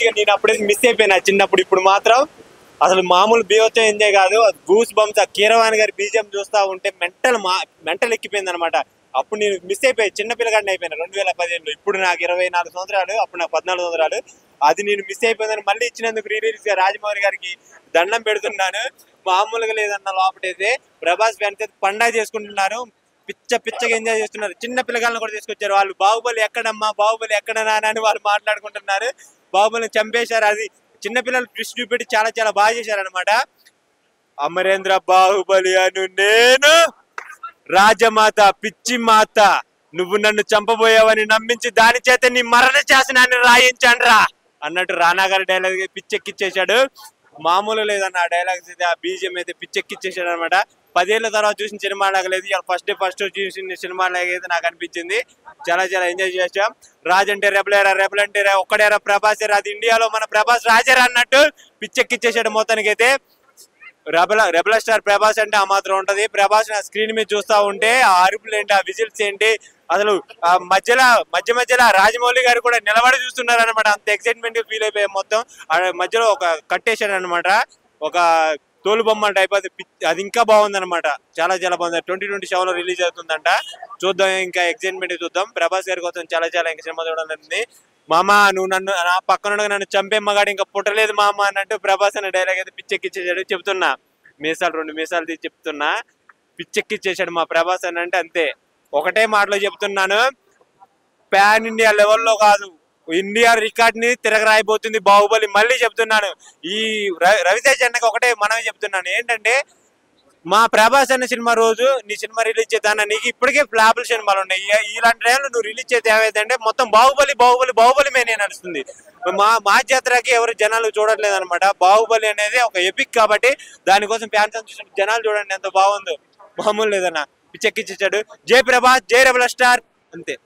మంచిగా నేను అప్పుడే మిస్ అయిపోయినా చిన్నప్పుడు. ఇప్పుడు మాత్రం అసలు మామూలు బీవచ్చం ఎంజాయ్ కాదు. గూస్ బంప్స్ ఆ కీరవాణి గారి బీజం చూస్తా ఉంటే మెంటల్ ఎక్కిపోయింది అనమాట. అప్పుడు నేను మిస్ అయిపోయి చిన్న పిల్లగాడిని అయిపోయినా 2015లో. ఇప్పుడు నాకు 24 సంవత్సరాలు, అప్పుడు నాకు 14 సంవత్సరాలు. అది నేను మిస్ అయిపోయిందని మళ్ళీ ఇచ్చినందుకు రిలీజ్ గా రాజమౌళి గారికి దండం పెడుతున్నాను. మామూలుగా లేదన్న లోపటైతే ప్రభాస్ ఫ్యాన్స్ అయితే పండగ చేసుకుంటున్నారు. పిచ్చగా ఎంజాయ్ చేస్తున్నారు. చిన్న పిల్లగాళ్ళని కూడా తీసుకొచ్చారు. వాళ్ళు బాహుబలి ఎక్కడమ్మా, బాహుబలి ఎక్కడ నాన్న అని వాళ్ళు మాట్లాడుకుంటున్నారు. బాహుబలిని చంపేశారు. అది చిన్నపిల్లలు ట్విస్ట్ చూపెట్టి చాలా బాగా చేశారనమాట. అమరేంద్ర బాహుబలి అను నేను, రాజమాత పిచ్చి మాత నువ్వు నన్ను చంపబోయావని నమ్మించి దాని చేత నీ మరణ శాసనాన్ని రాయించండ్రా అన్నట్టు రానా గారి డైలాగ్ పిచ్చెక్కిచ్చేశాడు. మామూలు లేదన్న ఆ డైలాగ్స్ అయితే, ఆ బీజియం అయితే పిచ్చెక్కిచ్చేసాడు అనమాట. 10 ఏళ్ల తర్వాత చూసిన సినిమా లాగా లేదు. ఫస్ట్ చూసిన సినిమా లాగా అయితే నాకు అనిపించింది. చాలా ఎంజాయ్ చేసాం. రాజ్ అంటే రెబల్ అంటే ఒక్కడేరా ప్రభాస్, అది ఇండియాలో మన ప్రభాస్ రాజేరా అన్నట్టు పిచ్చెక్కిచ్చేసాడు మొత్తానికి అయితే. రెబల్ స్టార్ ప్రభాస్ అంటే ఆ మాత్రం ఉంటది. ప్రభాస్ స్క్రీన్ మీద చూస్తా ఉంటే ఆ అరుపులు ఏంటి, ఆ విజిల్స్ ఏంటి, అసలు ఆ మధ్యలో రాజమౌళి గారు కూడా నిలబడి చూస్తున్నారు అనమాట. అంత ఎక్సైట్మెంట్ ఫీల్ అయిపోయాం మొత్తం. మధ్యలో ఒక కట్టేశాడు అనమాట, ఒక తోలు బొమ్మ టైప్. అది ఇంకా బాగుంది అనమాట. చాలా బాగుంది. 2027 లో రిలీజ్ అవుతుందంట. చూద్దాం, ఇంకా ఎక్సైట్మెంట్ చూద్దాం. ప్రభాస్ గారి కోసం చాలా ఇంకా సినిమా చూడాలని. మామ నువ్వు నా పక్కన నన్ను చంపే మగాడు ఇంకా పుట్టలేదు మామ అన్నట్టు ప్రభాస్ అనే డైలాగ్ అయితే పిచ్చెక్కిచ్చేసాడు. చెప్తున్నా, 2 మీసాలు తీసి చెప్తున్నా, పిచ్చెక్కిచ్చేసాడు మా ప్రభాస్ అని. అంటే అంతే, ఒకటే మాటలో చెప్తున్నాను, పాన్ ఇండియా లెవెల్లో కాదు, ఇండియా రికార్డ్ ని తిరగరాయిపోతుంది బాహుబలి. మళ్ళీ చెప్తున్నాను, ఈ రవితేజ అన్నకి ఒకటే మనమే చెప్తున్నాను ఏంటంటే, మా ప్రభాస్ అనే సినిమా రోజు నీ సినిమా రిలీజ్ చేద్దాన, నీకు ఇప్పటికే ఫ్లాపుల సినిమాలు ఉన్నాయి. ఇలాంటి టైంలో నువ్వు రిలీజ్ చేస్తే ఏమైందంటే మొత్తం బాహుబలి మేనే నడుస్తుంది. మా జాతరకి ఎవరు జనాలు చూడట్లేదు అనమాట. బాహుబలి అనేది ఒక ఎపిక్ కాబట్టి దానికోసం ఫ్యాన్స్ జనాలు చూడండి ఎంత బాగుందో. మామూలు లేదన్నా, పిచ్చెక్కిచ్చాడు. జై ప్రభాస్, జై రెబల్ స్టార్, అంతే.